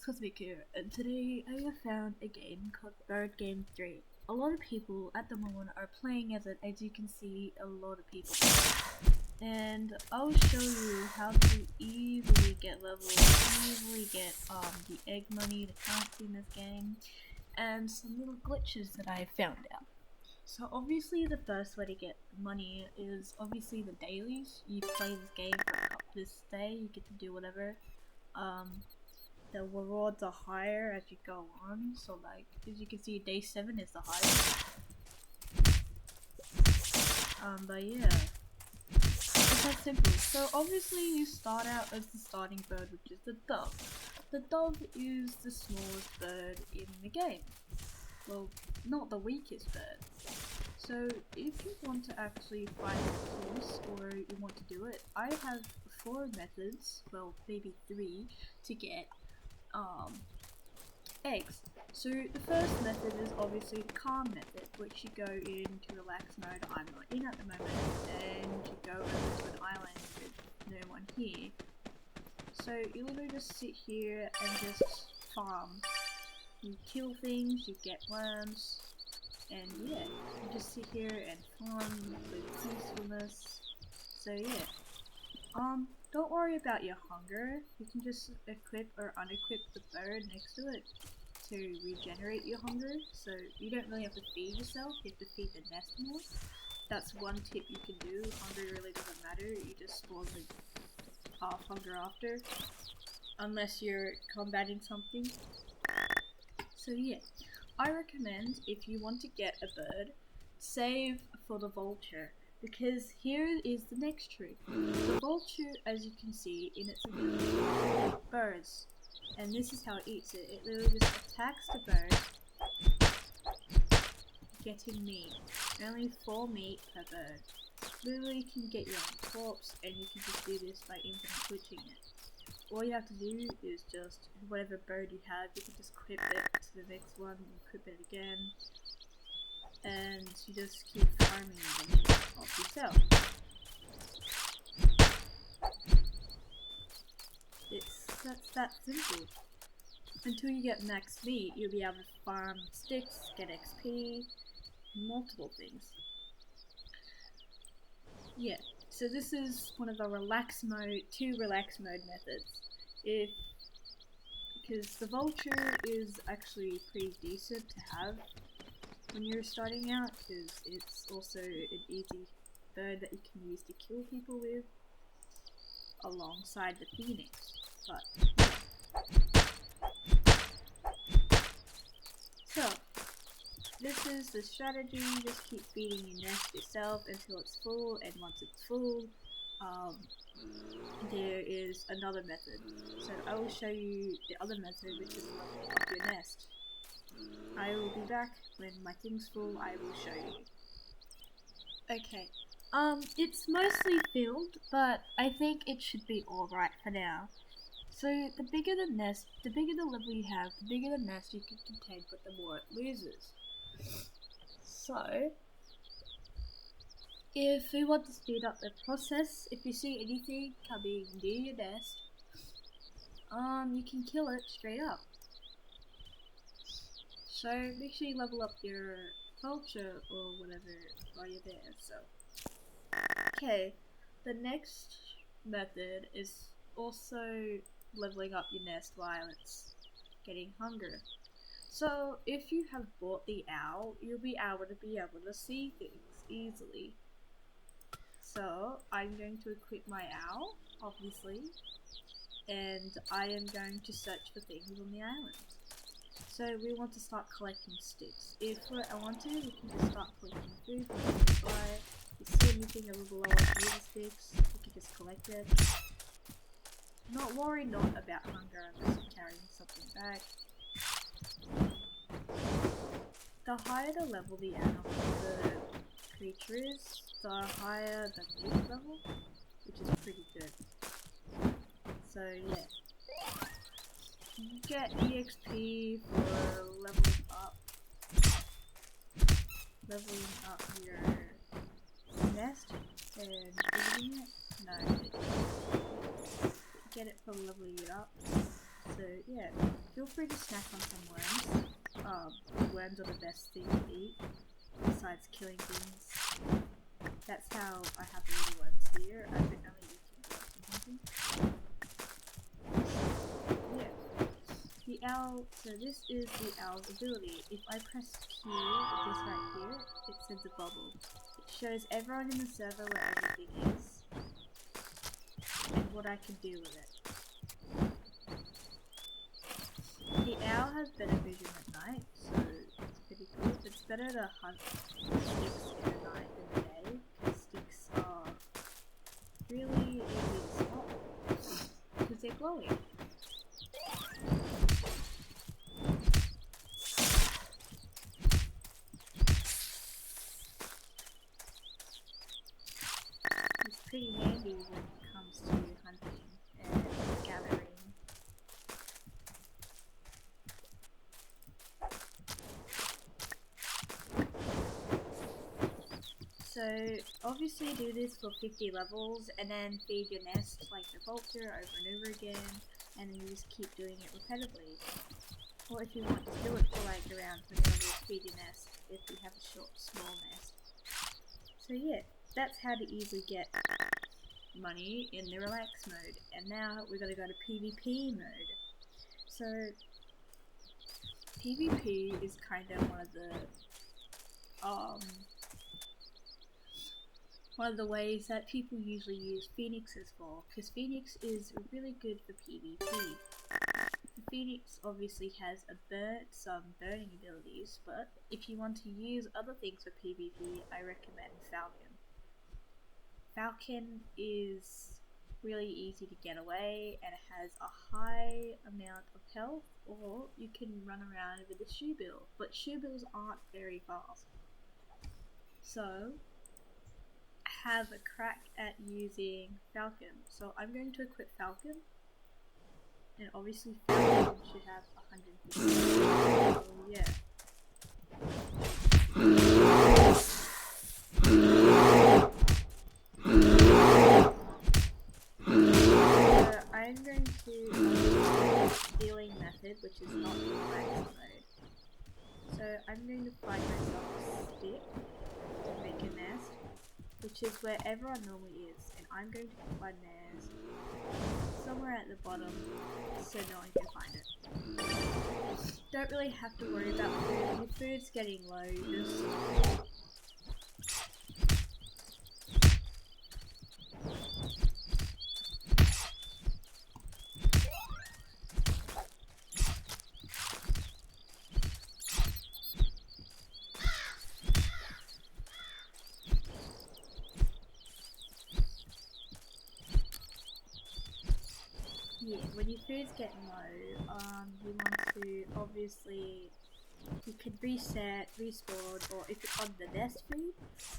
Cosmic here, and today I have found a game called Bird Game 3. A lot of people at the moment are playing as you can see, a lot of people. And I'll show you how to easily get levels, easily get the egg money, the currency in this game, and some little glitches that I found out. So obviously the first way to get money is obviously the dailies. You play this game for this day, you get to do whatever. The rewards are higher as you go on, so like as you can see, day 7 is the highest. But yeah, it's that simple. So obviously you start out as the starting bird, which is the dove. The dove is the smallest bird in the game. Well, not the weakest bird. So if you want to actually find a course, or you want to do it, I have 4 methods, well maybe 3, to get eggs. So the first method is obviously the calm method, which you go into relax mode. I'm not in at the moment, and you go over to an island with no one here. So you literally just sit here and just farm. You kill things, you get worms, and yeah, you just sit here and farm with peacefulness. So yeah. Don't worry about your hunger. You can just equip or unequip the bird next to it to regenerate your hunger. So you don't really have to feed yourself, you have to feed the nest more. That's one tip you can do. Hunger really doesn't matter, you just spawn with half hunger after. Unless you're combating something. So yeah, I recommend if you want to get a bird, save for the vulture. Because here is the next trick. The vulture, as you can see in its ability, eats birds. And this is how it eats it. It literally just attacks the bird, getting meat. Only 4 meat per bird. Literally you can get your own corpse, and you can just do this by infinite switching it. All you have to do is just, whatever bird you have, you can just equip it to the next one, and equip it again. And you just keep farming the meat off yourself. That's that simple. Until you get max meat, you'll be able to farm sticks, get XP, multiple things. Yeah, so this is one of the two relax mode methods. Because the vulture is actually pretty decent to have when you're starting out, because it's also an easy bird that you can use to kill people with, alongside the phoenix. But yeah. So this is the strategy. Just keep feeding your nest yourself until it's full, and once it's full, there is another method. So I will show you the other method, which is leveling up your nest. I will be back when my thing's full. I will show you. Okay. It's mostly filled, but I think it should be alright for now. So the bigger the nest, the bigger the level you have, the bigger the nest you can contain, but the more it loses. So if you want to speed up the process, if you see anything coming near your nest, you can kill it straight up. So make sure you level up your vulture or whatever while you're there. So okay, the next method is also leveling up your nest while it's getting hunger. So if you have bought the owl, you'll be able to see things easily. So I'm going to equip my owl, obviously, and I am going to search for things on the island. So we want to start collecting sticks. If I want to, we can just start collecting food from nearby. If you see anything a little below us near the sticks, we can just collect it. Not worry not about hunger unless you're carrying something back. The higher the level the animal, the creature is, the higher the meat level, which is pretty good. So yeah. You get EXP for leveling up your nest and eating it. No, get it from leveling it up. So yeah, feel free to snack on some worms. Worms are the best thing to eat, besides killing things. That's how I have the little worms here. I've been only eating worms and hunting. Yeah. The owl, so this is the owl's ability. If I press Q, this right here, it sends a bubble. It shows everyone in the server where everything is, and what I can do with it. The owl has better vision at night, so it's pretty cool. It's better to hunt sticks in the night than the day, because sticks are really easy to spot, because they're glowing. It's pretty handy when it comes to hunting and gathering. So obviously do this for 50 levels and then feed your nest like the vulture over and over again, and then you just keep doing it repetitively. Or if you want, just do it for like around 20 levels, feed your nest if you have a short, small nest. So yeah, that's how to easily get money in the relax mode. And now we're going to go to PvP mode. So PvP is kind of one of the ways that people usually use phoenixes for, because phoenix is really good for PvP. The phoenix obviously has some burning abilities, but if you want to use other things for PvP, I recommend falcon. Falcon is really easy to get away and it has a high amount of health, or you can run around with a shoe bill, but shoe bills aren't very fast. So have a crack at using falcon. So I'm going to equip falcon, and obviously falcon should have 150. So yeah. So I'm going to use stealing method, which is not in relax mode. So I'm going to find myself a stick to make a nest, which is where everyone normally is, and I'm going to put my nest somewhere at the bottom so no one can find it. Don't really have to worry about food. When your food's getting low, you just when your food's getting low, you want to obviously, you can reset, respawn, or if you're on the nest food,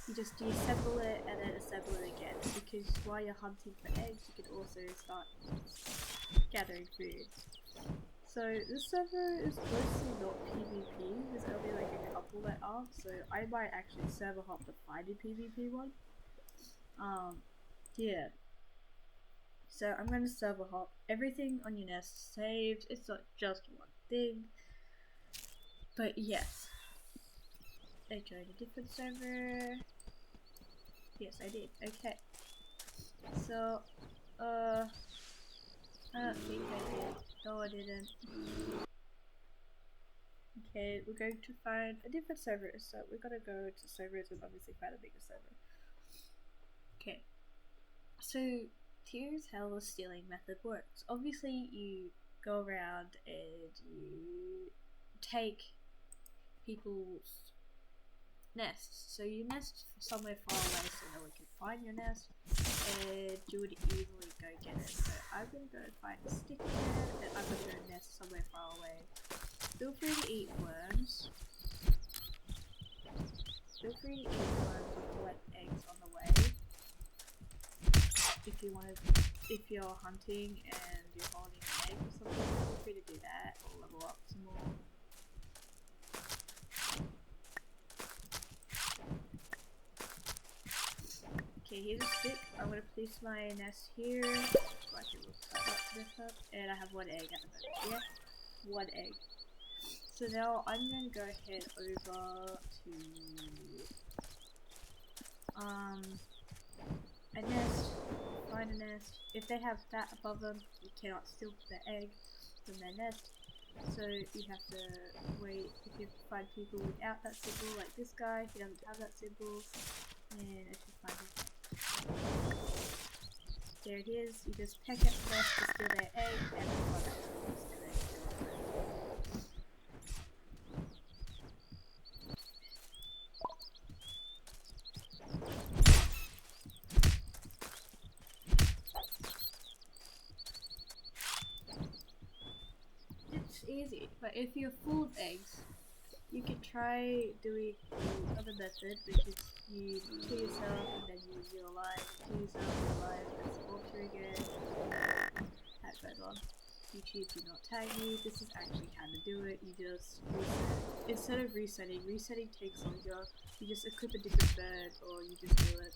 you just deassemble it and then assemble it again, because while you're hunting for eggs, you can also start gathering food. So this server is mostly not PvP, there's only like a couple that are, so I might actually server hop to find a PvP one. Yeah. So I'm going to server hop. Everything on your nest saved. It's not just one thing. But yes. I joined a different server. Yes, I did. Okay. So, I don't think I did. No, I didn't. Okay, we're going to find a different server. So we're gonna go to servers and obviously find a bigger server. Okay. So here's how the stealing method works. Obviously, you go around and you take people's nests. So you nest somewhere far away so no one can find your nest, and you would easily go get it. So I'm gonna go find a stick again, and I'm gonna go nest somewhere far away. Feel free to eat worms. Feel free to eat worms or collect eggs on the way. If you want to, if you're hunting and you're holding an egg or something, feel free to do that or level up some more. Okay, here's a stick. I'm gonna place my nest here so I can cut this up, and I have one egg at the moment. Yeah. 1 egg. So now I'm going to go ahead over to a nest, find a nest. If they have that above them, you cannot steal the egg from their nest. So you have to wait. If you find people without that symbol, like this guy, he doesn't have that symbol, and if you find him, there it is. You just peck at the nest to steal their egg, and then run out to steal their egg. It's easy, but if you're full of eggs, you could try doing the other method, which is you kill yourself and then you you're alive, kill yourself, you're alive, press vulture again. That goes on. YouTube, do not tag me. This is actually how to do it. You just reset. Instead of resetting takes longer. You just equip a different bird, or you just do it.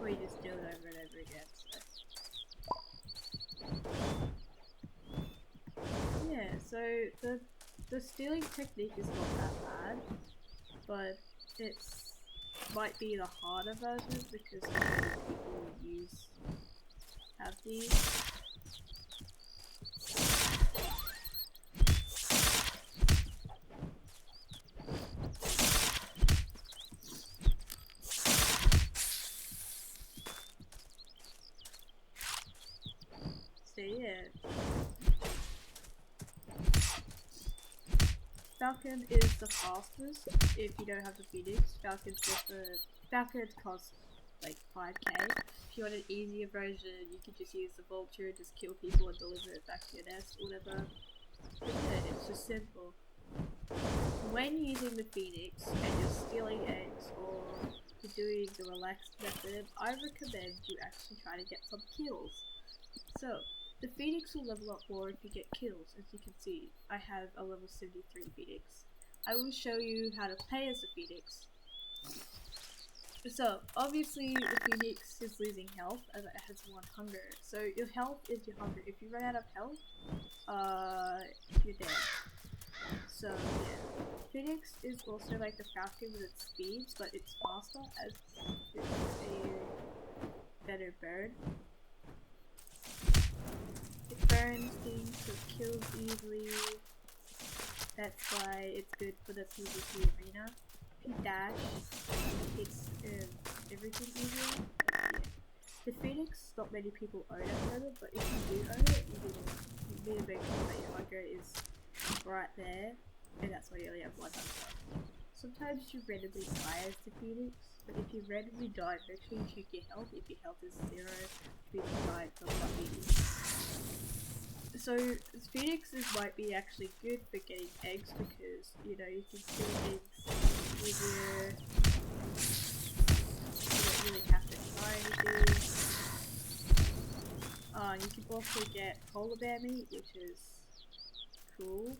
Or you just do it over and over again. So. Yeah, so the stealing technique is not that bad, but it's might be the harder version because people have these. So yeah. Falcon is the fastest if you don't have the Phoenix. Falcon costs like 5k. If you want an easier version, you can just use the vulture, just kill people and deliver it back to your nest or whatever. But yeah, it's just simple. When using the Phoenix and you're stealing eggs or you're doing the relaxed method, I recommend you actually try to get some kills. So, the Phoenix will level up more if you get kills. As you can see, I have a level 73 Phoenix. I will show you how to play as the Phoenix. So, obviously the Phoenix is losing health as it has 1 hunger. So your health is your hunger. If you run out of health, you're dead. So yeah. Phoenix is also like the Falcon with its speeds, but it's faster as it's a better bird. It burns things, so it kills easily. That's why it's good for the PvP arena. If you dash, it's everything easier. Yeah. The Phoenix, not many people own at the moment, but if you do own it, you need to make sure that your hunger is right there, and that's why you only have 1 hunger. Sometimes you randomly die as the Phoenix, but if you randomly die, make sure you check your health. If your health is 0, you died from Phoenix. So Phoenix might be actually good for getting eggs because you know you can steal eggs easier. You don't really have to try anything. You can also get polar bear meat, which is cool.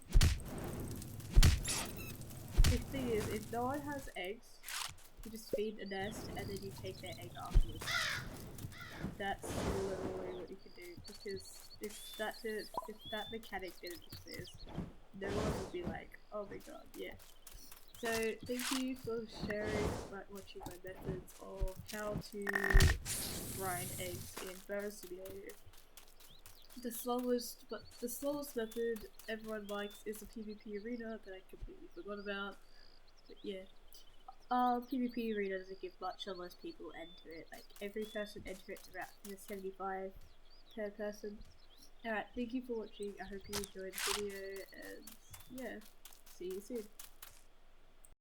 The thing is, if no one has eggs, you just feed a nest and then you take their egg afterwards. That's literally what you can do, because if that mechanic didn't exist, no one would be like, oh my god, yeah. So thank you for sharing, watching my methods of how to grind eggs in Burrow Simulator. The slowest method everyone likes is the PvP arena that I completely forgot about. But yeah. PvP arena doesn't give much unless people enter it. Like every person enter it's about 75 per person. Alright, thank you for watching. I hope you enjoyed the video and yeah, see you soon.